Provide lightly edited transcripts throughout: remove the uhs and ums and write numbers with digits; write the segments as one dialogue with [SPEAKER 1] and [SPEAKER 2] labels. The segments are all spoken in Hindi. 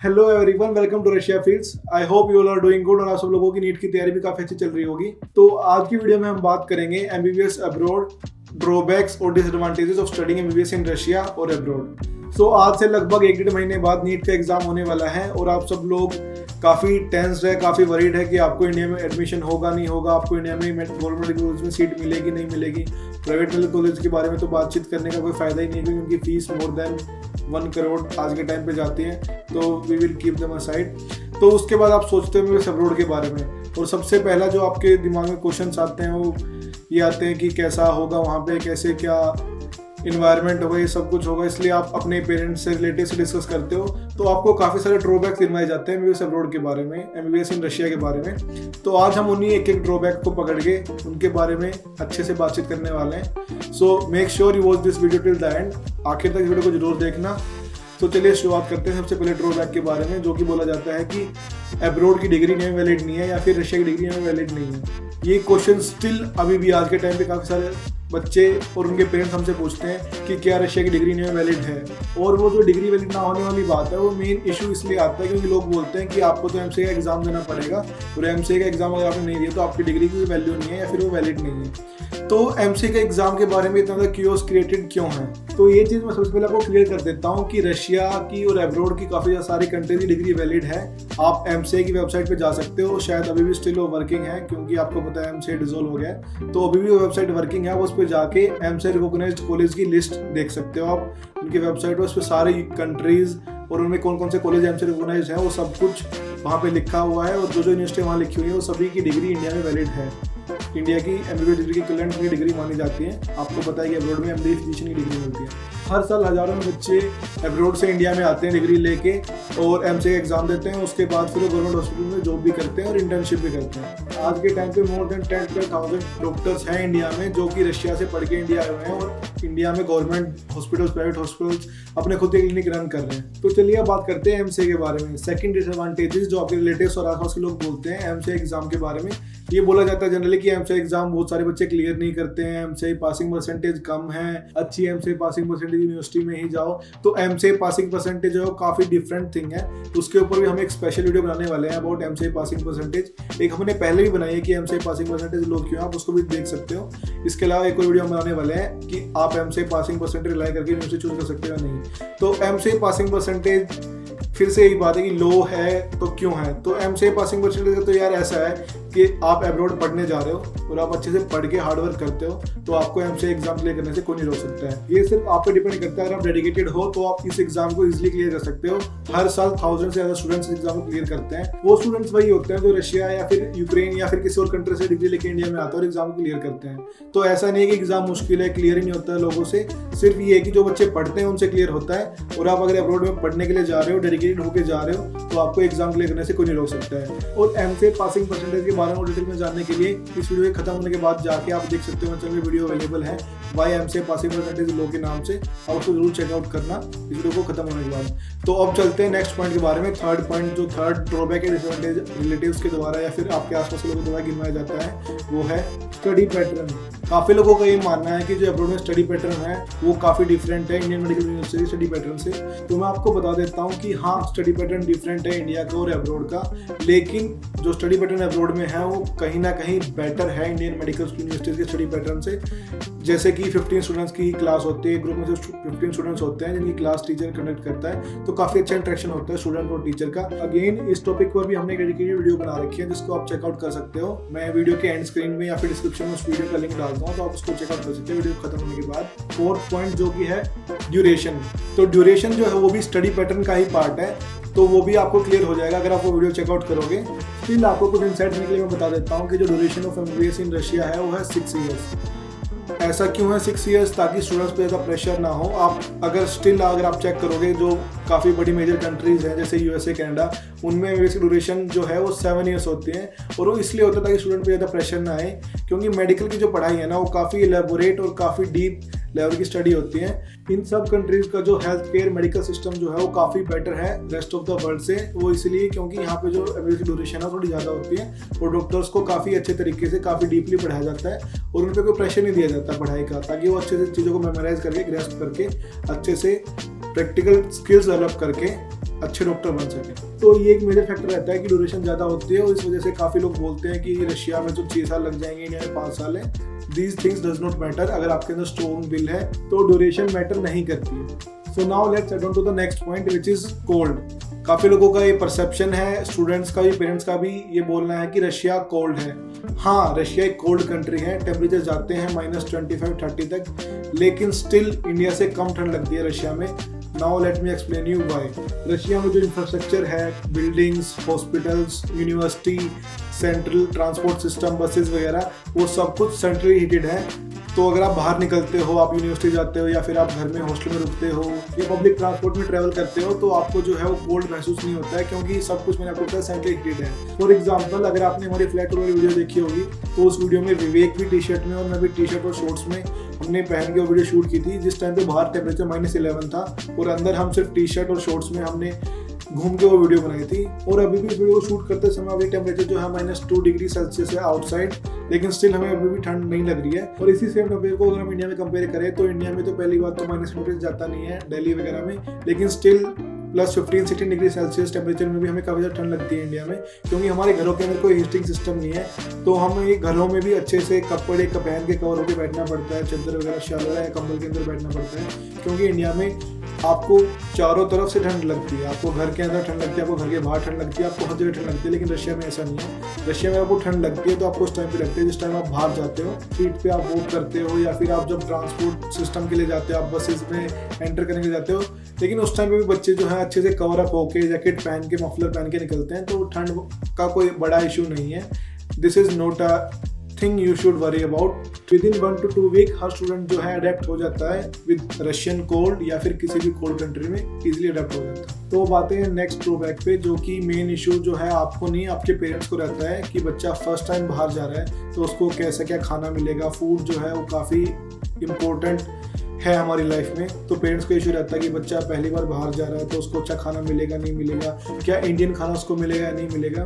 [SPEAKER 1] Hello everyone, welcome to Russia Fields. I hope you all are doing good और आप सब लोगों की नीट की तैयारी भी काफी अच्छी चल रही होगी। तो आज की वीडियो में हम बात करेंगे एमबीबीएस अब्रॉड, ड्रॉबैक्स और disadvantages of studying MBBS in Russia और अब्रॉड। सो आज से लगभग 1-1.5 महीने बाद नीट का एग्जाम होने वाला है और आप सब लोग काफ़ी टेंस्ड है, काफ़ी वरीड है कि आपको इंडिया में एडमिशन होगा नहीं होगा, आपको इंडिया में गवर्नमेंट मेडिकल कॉलेज में सीट मिलेगी नहीं मिलेगी। प्राइवेट मेडिकल कॉलेज के बारे में तो बातचीत करने का कोई फ़ायदा ही नहीं है क्योंकि उनकी फीस मोर देन 1 करोड़ आज के टाइम पे जाती है, तो we will keep them aside. तो उसके बाद आप सोचते हो अब्रॉड के बारे में, और सबसे पहला जो आपके दिमाग में क्वेश्चंस आते हैं वो ये आते हैं कि कैसा होगा वहाँ पे, कैसे क्या इन्वायरमेंट होगा, ये सब कुछ होगा। इसलिए आप अपने पेरेंट्स से, रिलेटिव से डिस्कस करते हो तो आपको काफ़ी सारे ड्रॉबैक्स गिनवाए जाते हैं एमबीबीएस अब्रॉड के बारे में, एमबीबीएस इन रशिया के बारे में। तो आज हम उन्हीं एक एक ड्रॉबैक को पकड़ के उनके बारे में अच्छे से बातचीत करने वाले हैं। सो make sure you watch this video till the end, आखिर तक वीडियो को जरूर देखना। तो चलिए शुरुआत करते हैं सबसे पहले ड्रॉबैक के बारे में, जो कि बोला जाता है कि अब्रॉड की डिग्री नहीं वैलिड नहीं है या फिर रशिया की डिग्री नहीं वैलिड नहीं है। ये क्वेश्चन स्टिल अभी भी आज के टाइम पे काफ़ी सारे बच्चे और उनके पेरेंट्स हमसे पूछते हैं कि क्या रशिया की डिग्री नहीं वैलिड है। और वो जो डिग्री वैलिड ना होने वाली बात है वो मेन इशू इसलिए आता है क्योंकि लोग बोलते हैं कि आपको तो एमसीए का एग्जाम देना पड़ेगा और एमसीए का एग्जाम अगर आपने नहीं दिया तो आपकी डिग्री की वैल्यू नहीं है या फिर वो वैलिड नहीं है। तो एमसीए के एग्जाम के बारे में इतना ज़्यादा क्यूरियोस क्रिएटेड क्यों है, तो ये चीज़ मैं सबसे पहले आपको क्लियर कर देता हूँ कि रशिया की और अब्रॉड की काफ़ी सारी कंट्रीज की डिग्री वैलिड है। आप एमसीए की वेबसाइट पे जा सकते हो, शायद अभी भी स्टिल वो वर्किंग है क्योंकि आपको पता है एमसीए डिसॉल्व हो गया है, तो अभी भी वो वेबसाइट वर्किंग है। उस पर जाके एमसीए रिकॉग्नाइज्ड कॉलेज की लिस्ट देख सकते हो आप उनकी वेबसाइट पर। उस पर सारी कंट्रीज और उनमें कौन कौन से कॉलेज एमसीए रिकॉग्नाइज्ड है वो सब कुछ वहाँ पे लिखा हुआ है, और जो जो यूनिवर्सिटी वहाँ लिखी हुई है वो सभी की डिग्री इंडिया में वैलिड है। इंडिया की एमबीबीएस डिग्री की इक्विवेलेंट की डिग्री मानी जाती है। आपको पता है कि अब्रॉड में एमडी फिजिशियन की डिग्री मिलती है। हर साल हजारों बच्चे अब्रॉड से इंडिया में आते हैं डिग्री लेके और एमसीए का एग्जाम देते हैं। उसके बाद फिर वो गवर्नमेंट हॉस्पिटल में जॉब भी करते हैं और इंटर्नशिप भी करते हैं। आज के टाइम पे मोर देन 10,000 डॉक्टर्स हैं इंडिया में जो कि रशिया से पढ़ के इंडिया आए हुए हैं और इंडिया में गवर्नमेंट हॉस्पिटल्स, प्राइवेट हॉस्पिटल्स अपने खुद के क्लिनिक रन कर रहे हैं। तो चलिए अब बात करते हैं एमसीए के बारे में। सेकंड डिसएडवांटेजेस जो आपके रिलेटिव्स और आसपास के लोग बोलते हैं एमसीए एग्जाम के बारे में, ये बोला जाता है जनरली कि एमसीए एग्जाम बहुत सारे बच्चे क्लियर नहीं करते हैं, एमसीए पासिंग परसेंटेज कम है, अच्छी एमसीए पासिंग परसेंटेज यूनिवर्सिटी में ही जाओ। तो एमसीए पासिंग परसेंटेज जो है काफी डिफरेंट थिंग है, उसके ऊपर भी हम एक स्पेशल वीडियो बनाने वाले हैं अबाउट एमसीए पासिंग परसेंटेज। एक हमने पहले भी बनाई है कि एमसीए पासिंग परसेंटेज लो क्यों, आप उसको भी देख सकते हो। इसके अलावा एक और वीडियो हम बनाने वाले हैं कि आप एमसीए पासिंग परसेंटेज रिलाई करके यूनिवर्सिटी चूज कर सकते हो या नहीं। तो एमसीए पासिंग परसेंटेज फिर से यही बात है कि लो है तो क्यों है। तो एमसीए पासिंग परसेंटेज तो यार ऐसा है कि आप अब्रॉड पढ़ने जा रहे हो और आप अच्छे से पढ़ के हार्डवर्क करते हो तो आपको एमसीए एग्जाम क्लियर करने से कोई नहीं रोक सकता है। ये सिर्फ आप पे डिपेंड करता है। अगर आप डेडिकेटेड हो तो आप इस एग्जाम को इजीली क्लियर कर सकते हो। हर साल 1000 से ज़्यादा स्टूडेंट्स एग्जाम को क्लियर करते हैं। वो स्टूडेंट्स वही होते हैं जो रशिया या फिर यूक्रेन या फिर किसी और कंट्री से डिग्री लेके इंडिया में आते हैं और एग्जाम को क्लियर करते हैं। तो ऐसा नहीं है कि एग्जाम मुश्किल है, क्लियर ही नहीं होता है लोगों से। सिर्फ ये है कि जो बच्चे पढ़ते हैं उनसे क्लियर होता है, और आप अगर अब्रॉड में पढ़ने के लिए जा रहे हो, डेडिकेटेड होकर जा रहे हो, तो आपको एग्जाम क्लियर करने से कोई नहीं रोक सकता है। और एमसीए पासिंग परसेंटेज के बारे में डिटेल में जानने के लिए इस वीडियो के खत्म होने के बाद जाके आप देख सकते हो, मेरे चैनल में वीडियो अवेलेबल है वाई एमसीए पासिंग परसेंटेज लो के नाम से, आप उसको जरूर चेकआउट करना इस वीडियो को खत्म होने के बाद। तो अब चलते हैं नेक्स्ट पॉइंट के बारे में। थर्ड पॉइंट, जो थर्ड ड्रॉबैक है डिसएडवांटेज रिलेटिव्स के द्वारा या फिर आपके आसपास के लोगों के द्वारा गिनवाया जाता है, वो है स्टडी पैटर्न। काफ़ी लोगों का ये मानना है कि जो अब्रॉड में स्टडी पैटर्न है वो काफ़ी डिफरेंट है Indian medical university study pattern से। तो मैं आपको बता देता हूँ कि हाँ, स्टडी पैटर्न डिफरेंट है इंडिया का और अब्रॉड का, लेकिन जो स्टडी पैटर्न अब्रॉड में है वो कहीं ना कहीं बेटर है इंडियन मेडिकल यूनिवर्सिटी के स्टडी पैटर्न से। जैसे कि 15 स्टूडेंट्स की क्लास होती है, ग्रुप में जो 15 स्टूडेंट्स होते हैं जिनकी क्लास टीचर कंडक्ट करता है, तो काफ़ी अच्छा इंटरेक्शन होता है स्टूडेंट और टीचर का। अगेन इस टॉपिक पर भी हमने एक डेडिकेटेड वीडियो बना रखी है जिसको आप चेकआउट कर सकते हो। मैं वीडियो के एंड स्क्रीन में या फिर डिस्क्रिप्शन में उस वीडियो का लिंक डालता हूँ, तो आप उसको चेकआउट कर सकते हो वीडियो खत्म होने के बाद। फोर्थ पॉइंट जो कि है ड्यूरेशन। तो ड्यूरेशन जो है वो भी स्टडी पैटर्न का ही पार्ट है, तो वो भी आपको क्लियर हो जाएगा अगर आप वो वीडियो चेकआउट करोगे। स्टिल आपको कुछ इंसाइट देने के लिए मैं बता देता हूँ कि जो duration of MBBS in Russia है वो है 6 ईयर्स। ऐसा क्यों है 6 ईयर्स? ताकि स्टूडेंट्स पे ज़्यादा प्रेशर ना हो। आप अगर आप चेक करोगे जो काफ़ी बड़ी मेजर कंट्रीज हैं जैसे यूएसए, कनाडा, उनमें बेसिक ड्यूरेशन जो है वो 7 ईयर्स होती है, और वो इसलिए होता है ताकि स्टूडेंट पे ज़्यादा प्रेशर ना आए, क्योंकि मेडिकल की जो पढ़ाई है ना वो काफ़ी एलेबोरेट और काफ़ी डीप लेवल की स्टडी होती है। इन सब कंट्रीज का जो हेल्थ केयर मेडिकल सिस्टम जो है वो काफ़ी बेटर है रेस्ट ऑफ द वर्ल्ड से। वो इसलिए क्योंकि यहाँ पे जो एवरेज ड्यूरेशन है थोड़ी ज़्यादा होती है और डॉक्टर्स को काफ़ी अच्छे तरीके से काफ़ी डीपली पढ़ाया जाता है और उन पर कोई प्रेशर नहीं दिया जाता पढ़ाई का, ताकि वो अच्छे से चीज़ों को मेमोराइज करके, ग्रेस्प करके, अच्छे से प्रैक्टिकल स्किल्स डेवलप करके अच्छे डॉक्टर बन सके। तो ये एक मेजर फैक्टर रहता है कि ड्यूरेशन ज़्यादा होती है और इस वजह से काफ़ी लोग बोलते हैं कि रशिया में तो 6 साल लग जाएंगे, इंडिया में 5 साल है। These things does not matter. अगर आपके अंदर स्ट्रॉन्ग विल है तो ड्यूरेशन मैटर नहीं करती है। So now let's head on to the next point which is cold. काफ़ी लोगों का ये परसेप्शन है, स्टूडेंट्स का भी, पेरेंट्स का भी ये बोलना है कि रशिया कोल्ड है। हाँ, रशिया एक कोल्ड कंट्री है, टेम्परेचर जाते हैं -25-30 तक, लेकिन स्टिल इंडिया से कम ठंड लगती है रशिया में। Now let me explain you why. Russia में जो इंफ्रास्ट्रक्चर है, buildings, hospitals, university, central transport system, buses वगैरह, वो सब कुछ सेंट्रली हीटेड है। तो अगर आप बाहर निकलते हो, आप यूनिवर्सिटी जाते हो या फिर आप घर में हॉस्टल में रुकते हो या पब्लिक ट्रांसपोर्ट में ट्रैवल करते हो तो आपको जो है वो कोल्ड महसूस नहीं होता है, क्योंकि सब कुछ मैंने आपको बताया सेंट्रली हीटेड है। फॉर एग्जांपल, अगर आपने हमारी फ्लैट वाली वीडियो देखी होगी तो उस वीडियो में विवेक भी टी शर्ट में और मैं भी टी शर्ट और शॉर्ट्स में हमने पहन के वो वीडियो शूट की थी, जिस टाइम पे बाहर टेम्परेचर -11 था और अंदर हम सिर्फ टी शर्ट और शॉर्ट्स में हमने घूम के वो वीडियो बनाई थी। और अभी भी इस वीडियो को शूट करते समय अभी टेम्परेचर जो है -2 डिग्री सेल्सियस है आउटसाइड, लेकिन स्टिल हमें अभी भी ठंड नहीं लग रही है। और इसी सेम टेम्परेचर को अगर हम इंडिया में कंपेयर करें तो इंडिया में तो पहली बात तो -टेम्परेचर जाता नहीं है दिल्ली वगैरह में, लेकिन स्टिल +15-16 डिग्री सेल्सियस टेम्परेचर में भी हमें काफ़ी ज़्यादा ठंड लगती है इंडिया में, क्योंकि हमारे घरों के अंदर कोई हीटिंग सिस्टम नहीं है। तो हमें घरों में भी अच्छे से कपड़े पहन के कवर होकर बैठना पड़ता है, चादर वगैरह, शाल वगैरह या कंबल के अंदर बैठना पड़ता है, क्योंकि इंडिया में आपको चारों तरफ से ठंड लगती है। आपको घर के अंदर ठंड लगती है, आपको घर के बाहर ठंड लगती है, आपको हर जगह ठंड लगती है, लेकिन रशिया में ऐसा नहीं है। रशिया में आपको ठंड लगती है तो आपको उस टाइम पे लगती है जिस टाइम आप बाहर जाते हो, स्ट्रीट पे आप वॉक करते हो या फिर आप जब ट्रांसपोर्ट सिस्टम के लिए जाते हो, आप बसेस में एंटर करने के लिए जाते हो, लेकिन उस टाइम पे भी बच्चे जो है अच्छे से कवर अप होके, जैकेट पहन के, मफलर पहन के निकलते हैं, तो ठंड का कोई बड़ा इशू नहीं है। This is not a thing you should worry about. Within 1 to 2 week हर स्टूडेंट जो है अडेप्ट हो जाता है विद रशियन कोल्ड या फिर किसी भी कोल्ड कंट्री में इजीली अडेप्ट हो जाता है। तो बातें हैं नेक्स्ट ड्रॉबैक पे, जो कि मेन इशू जो है आपको नहीं, आपके पेरेंट्स को रहता है कि बच्चा फर्स्ट टाइम बाहर जा रहा है तो उसको कैसा क्या खाना मिलेगा। फूड जो है वो काफ़ी इम्पोर्टेंट है हमारी लाइफ में। तो पेरेंट्स को इशू रहता है कि बच्चा पहली बार बाहर जा रहा है तो उसको अच्छा खाना मिलेगा नहीं मिलेगा, क्या इंडियन खाना उसको मिलेगा या नहीं मिलेगा।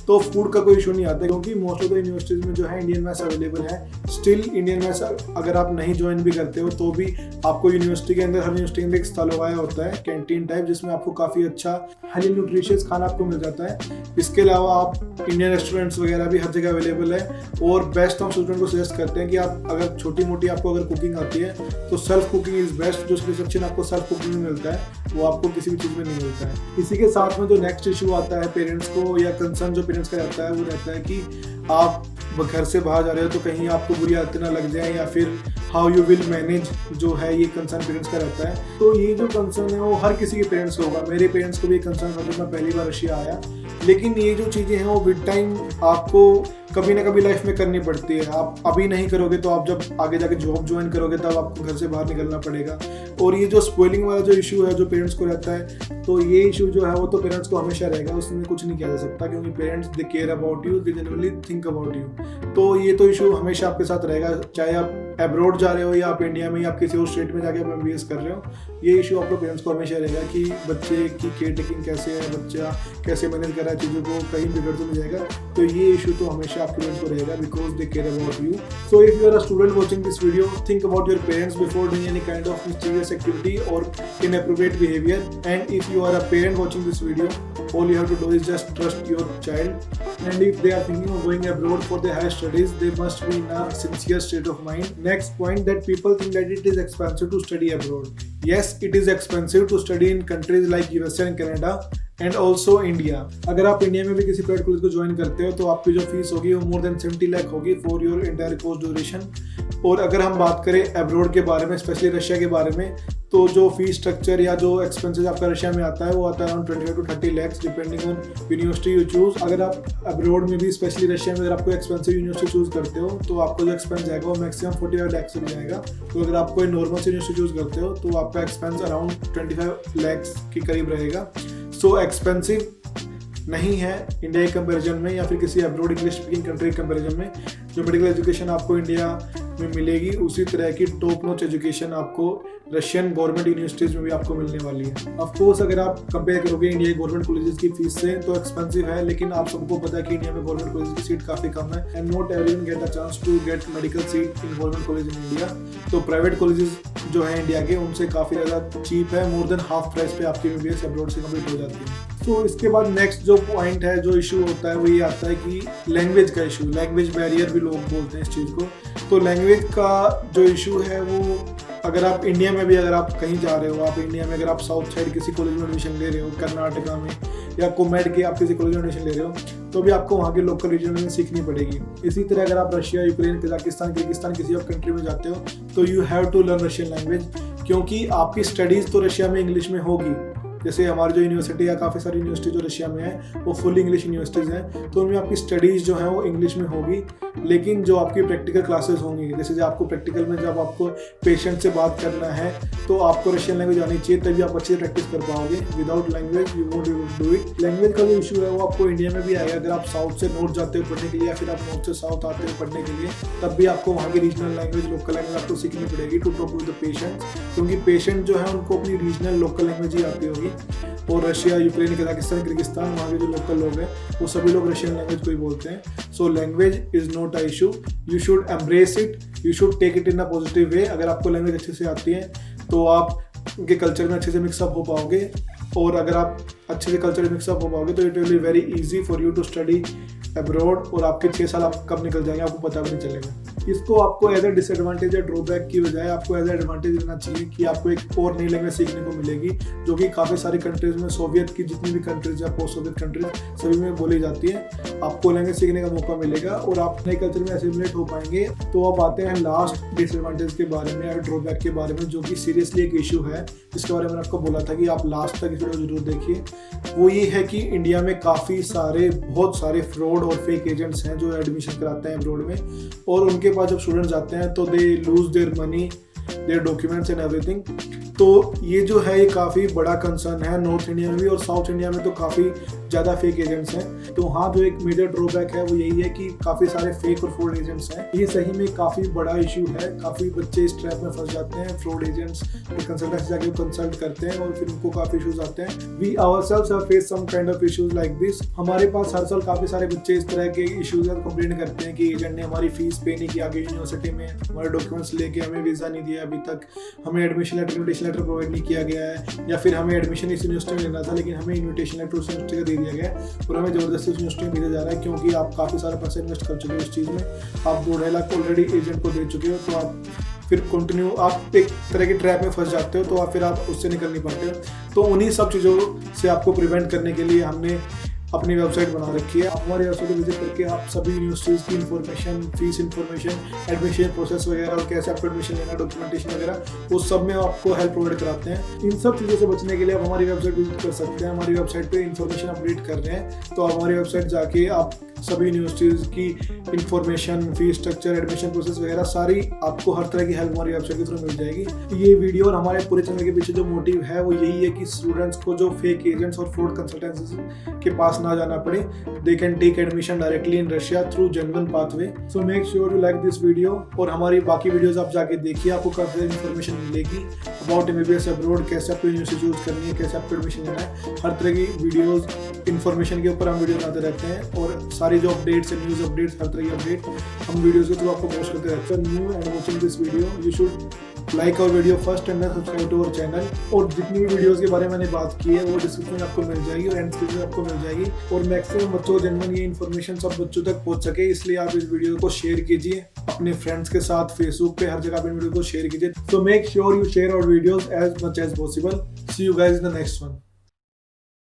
[SPEAKER 1] तो फूड का कोई इशू नहीं आता, क्योंकि मोस्ट ऑफ द यूनिवर्सिटीज़ में जो है इंडियन मैस अवेलेबल है। स्टिल इंडियन मैस अगर आप नहीं ज्वाइन भी करते हो तो भी आपको यूनिवर्सिटी के अंदर, हर यूनिवर्सिटी के अंदर एक स्थल लगाया होता है कैंटीन टाइप, जिसमें आपको काफ़ी अच्छा हाईली न्यूट्रिशियस खाना आपको मिल जाता है। इसके अलावा आप इंडियन रेस्टोरेंट्स वगैरह भी हर जगह अवेलेबल है। और बेस्ट हम स्टूडेंट को सजेस्ट करते हैं कि आप अगर छोटी मोटी आपको अगर कुकिंग आती है तो सेल्फ कुकिंग इज बेस्ट। जो रिसेप्शन आपको सेल्फ कुकिंग में मिलता है वो आपको किसी भी चीज़ में नहीं मिलता है। इसी के साथ में जो नेक्स्ट इशू आता है पेरेंट्स को, या कंसर्न जो पेरेंट्स का रहता है, वो रहता है कि आप घर से बाहर जा रहे हो तो कहीं आपको बुरी आदतें ना लग जाए, या फिर हाउ यू विल मैनेज जो है, ये कंसर्न पेरेंट्स का रहता है। तो ये जो कंसर्न है वो हर किसी के पेरेंट्स को होगा। मेरे पेरेंट्स को भी कंसर्न था जब मैं पहली बार रशिया आया, लेकिन ये जो चीज़ें हैं वो विद टाइम आपको कभी ना कभी लाइफ में करनी पड़ती है। आप अभी नहीं करोगे तो आप जब आगे जाके जॉब ज्वाइन करोगे तब आपको घर से बाहर निकलना पड़ेगा। और ये जो स्पॉइलिंग वाला जो इशू है जो पेरेंट्स को रहता है, तो ये इशू जो है वो तो पेरेंट्स को हमेशा रहेगा, उसमें कुछ नहीं किया जा सकता, क्योंकि parents they care about you, they generally think about you. तो ये तो इशू हमेशा आपके साथ रहेगा, चाहे आप एब्रॉड जा रहे हो या आप इंडिया में या आप किसी और स्टेट में जाके आप MBBS कर रहे हो। ये इशू आपको पेरेंट्स को हमेशा रहेगा कि बच्चे की केयर टेकिंग कैसे है, बच्चा कैसे मैनेज कर रहा है चीज़ों को, कहीं बिगड़ तो नहीं जाएगा। तो ये इशू तो हमेशा आपके पेरेंट्स को रहेगा, because they care about you. So if you are a student watching this video, think about your parents before doing any kind of mysterious activity और inappropriate behavior. And if you are a parent watching this video, all you have to do is just trust your child. And if they are thinking of going abroad for their higher studies, they must be in a sincere state of mind. Next point, that people think that it is expensive to study abroad. Yes, it is expensive to study in countries like USA and Canada and also India. अगर आप इंडिया में भी किसी प्राइवेट कॉलेज को ज्वाइन करते हो तो आपकी जो फीस होगी वो मोर देन 70 लाख होगी for your entire course duration. और अगर हम बात करें अब्रॉड के बारे में, स्पेशली रशिया के बारे में, तो जो फीस स्ट्रक्चर या जो एक्सपेंसेस आपका रशिया में आता है वो आता है around 25 to 30 lakhs depending on university you choose. अगर आप अब्रॉड में भी, स्पेशली रशिया में, अगर आपको एक्सपेंसिव यूनिवर्सिटी चूज करते हो तो आपका जो एक्सपेंस जाएगा वो मैक्सिमम 45 lakhs तक जाएगा। तो अगर आप कोई नॉर्मल से यूनिवर्सिटी चूज करते हो तो आपका एक्सपेंस अराउंड 25 lakhs के करीब रहेगा। सो एक्सपेंसिव नहीं है इंडिया के कंपैरिजन में या फिर किसी अब्रॉड इंग्लिश स्पीकिंग कंट्री के कंपैरिजन में। जो मेडिकल एजुकेशन आपको इंडिया में मिलेगी उसी तरह की टॉप नॉच एजुकेशन आपको रशियन गवर्नमेंट यूनिवर्सिटीज में भी आपको मिलने वाली है। ऑफ कोर्स अगर आप कंपेयर करोगे इंडिया के गवर्नमेंट कॉलेजेस की फीस से तो एक्सपेंसिव है, लेकिन आप सबको पता है कि इंडिया में गवर्नमेंट कॉलेज की सीट काफी कम है and not everyone get a chance to get medical seat in government college in India. तो प्राइवेट कॉलेजेस जो है इंडिया के उनसे काफी ज्यादा चीप है, मोर देन हाफ प्राइस पे आपकी MBBS अब्रॉड से कंप्लीट हो जाती है। तो इसके बाद नेक्स्ट जो पॉइंट है, जो इशू होता है वो ये आता है कि लैंग्वेज का इशू, लैंग्वेज बैरियर भी लोग बोलते हैं इस चीज़ को। तो लैंग्वेज का जो इशू है वो अगर आप इंडिया में भी अगर आप कहीं जा रहे हो, आप इंडिया में अगर आप साउथ साइड किसी कॉलेज में एडमिशन ले रहे हो, कर्नाटका में या कोमेड के आप किसी कॉलेज में एडमिशन ले रहे हो, तो भी आपको वहाँ के लोकल रीजन में सीखनी पड़ेगी। इसी तरह अगर आप रशिया, यूक्रेन, कजाकिस्तान, किर्गिस्तान किसी और कंट्री में जाते हो तो you have to learn Russian language, क्योंकि आपकी स्टडीज़ तो रशिया में इंग्लिश में होगी। जैसे हमारी जो यूनिवर्सिटी या काफ़ी सारी यूनिवर्सिटी जो रशिया में है वो फुल इंग्लिश यूनिवर्सिटीज़ हैं, तो उनमें आपकी स्टडीज़ जो है वो इंग्लिश में होगी, लेकिन जो आपकी प्रैक्टिकल क्लासेस होंगी, जैसे जब आपको प्रैक्टिकल में जब आपको पेशेंट से बात करना है तो आपको रशियन लैंग्वेज आनी चाहिए, तभी आप अच्छे से प्रैक्टिस कर पाओगे। Without language you won't do it. Language का जो इशू है वो आपको इंडिया में भी आएगा। अगर आप साउथ से नॉर्थ जाते हो पढ़ने के लिए या फिर आप नॉर्थ से साउथ आते हो पढ़ने के लिए, तब भी आपको वहाँ की रीजनल लैंग्वेज, लोकल लैंग्वेज आपको सीखनी पड़ेगी to talk with the patient, क्योंकि पेशेंट जो है उनको अपनी रीजनल लोकल लैंग्वेज ही आती होगी। और रशिया, यूक्रेन, कजाकिस्तान, किर्गिस्तान वहाँ के जो लोकल लोग हैं वो सभी लोग रशियन लैंग्वेज को ही बोलते हैं। So language is not a issue, you should embrace it, you should take it in a positive way. अगर आपको लैंग्वेज अच्छे से आती है तो आप उनके कल्चर में अच्छे से मिक्सअप हो पाओगे, और अगर आप अच्छे से कल्चर में मिक्सअप हो पाओगे तो it will be very easy for you to study abroad, और आपके 6 साल आप कब निकल जाएंगे आपको पता भी नहीं चलेगा। इसको आपको एज ए डिसएडवांटेज या ड्रॉबैक की बजाय आपको एज ए एडवांटेज लेना चाहिए कि आपको एक और नई लैंग्वेज सीखने को मिलेगी, जो कि काफ़ी सारी कंट्रीज में, सोवियत की जितनी भी कंट्रीज या पोस्ट सोवियत कंट्रीज सभी में बोली जाती है। आपको लैंग्वेज सीखने का मौका मिलेगा और आप नए कल्चर में एसिमुलेट हो पाएंगे। तो अब आते हैं लास्ट डिसएडवांटेज के बारे में या ड्रॉबैक के बारे में, जो कि सीरियसली एक इशू है, जिसके बारे में मैंने आपको बोला था कि आप लास्ट तक इस वीडियो जरूर देखिए। वो ये है कि इंडिया में काफ़ी सारे, बहुत सारे फ्रॉड और फेक एजेंट्स हैं जो एडमिशन कराते हैं अब्रॉड में, और उनके पास जब स्टूडेंट जाते हैं तो they lose their money, their documents and everything. तो ये जो है ये काफ़ी बड़ा कंसर्न है नॉर्थ इंडिया में भी, और साउथ इंडिया में तो काफ़ी ज़्यादा फेक एजेंट्स हैं। तो हाँ, जो एक मेजर ड्रॉबैक है वो यही है कि काफ़ी सारे फेक और फ्रॉड एजेंट्स हैं। ये सही में काफ़ी बड़ा इशू है, काफ़ी बच्चे इस ट्रैप में फंस जाते हैं। फ्रॉड एजेंट्स और कंसल्टेंट्स जाके कंसल्ट करते हैं और फिर उनको काफ़ी इशूज आते हैं। We ourselves have face some kind of issues like this. हमारे पास हर साल काफ़ी सारे बच्चे इस तरह के इशूज का कंप्लेंट करते हैं कि एजेंट ने हमारी फीस पे नहीं की आगे यूनिवर्सिटी में, हमारे डॉक्यूमेंट्स लेके हमें वीज़ा नहीं दिया अभी तक, हमें admission letter, invitation letter provide नहीं किया गया है, या फिर हमें एडमिशन इस यूनिवर्सिटी में लेना था लेकिन हमें इन्विटेशन लेटर उस यूनिवर्सिटी का दे दिया गया है और हमें जबरदस्ती उस यूनिवर्सिटी में भेजा जा रहा है, क्योंकि आप काफ़ी सारा पैसा इन्वेस्ट कर चुके हो इस चीज़ में, आप 2-2.5 लाख ऑलरेडी एजेंट को दे चुके हो। तो आप फिर कंटिन्यू आप एक तरह की ट्रैप में फंस जाते हो, तो आप फिर आप उससे निकल नहीं पाते हो। तो उन्हीं सब चीज़ों से आपको प्रिवेंट करने के लिए हमने अपनी वेबसाइट बना रखी है। आप हमारी वेबसाइट विजिट करके आप सभी यूनिवर्सिटीज़ की information, fees information, admission process वगैरह और कैसे आपको एडमिशन लेना, डॉक्यूमेंटेशन वगैरह, वो सब में आपको हेल्प प्रोवाइड कराते हैं। इन सब चीज़ों से बचने के लिए आप हमारी वेबसाइट विजिट कर सकते हैं। हमारी वेबसाइट पे इन्फॉर्मेशन अपडेट कर रहे हैं, तो आप हमारी वेबसाइट जाके आप सभी यूनिवर्सिटीज़ की information, fees structure, admission process वगैरह सारी आपको हर तरह की हेल्प हमारी वेबसाइट के थ्रू मिल जाएगी। ये वीडियो और हमारे पूरे चैनल के पीछे जो मोटिव है वो यही है कि स्टूडेंट्स को जो फेक एजेंट्स और फ्रॉड कंसल्टेंसीज के पास ना जाना पड़े, they can take admission directly in Russia through genuine pathway. So make sure you like this video, और हमारी बाकी वीडियोस आप जाके देखिए, आपको काफ़ी इन्फॉर्मेशन मिलेगी अबाउट MBBS अब्रॉड, कैसे आपको यूनिवर्सिटी चूज करनी है, कैसे आपको एडमिशन लेना है। हर तरह की वीडियोस, इन्फॉर्मेशन के ऊपर हम वीडियो बनाते रहते हैं, और सारी जो अपडेट्स हैं, न्यूज़ अपडेट्स, हर तरह की अपडेट हम वीडियोस के थ्रू आपको पोस्ट करते रहते हैं। New and watching this video, you should like our video first and then subscribe to our channel. और जितनी भी वीडियोस के बारे में मैंने बात की है वो डिस्क्रिप्शन में आपको मिल जाएगी और एंड स्क्रीन में आपको मिल जाएगी, और मैक्सिमम बच्चों को जेन्युइन ये इन्फॉर्मेशन सब बच्चों तक पहुंच सके, इसलिए आप इस वीडियो को शेयर कीजिए अपने फ्रेंड्स के साथ, फेसबुक पे, हर जगह पे वीडियो को शेयर कीजिए। So make sure you share our videos as much as possible. See you guys in the next one.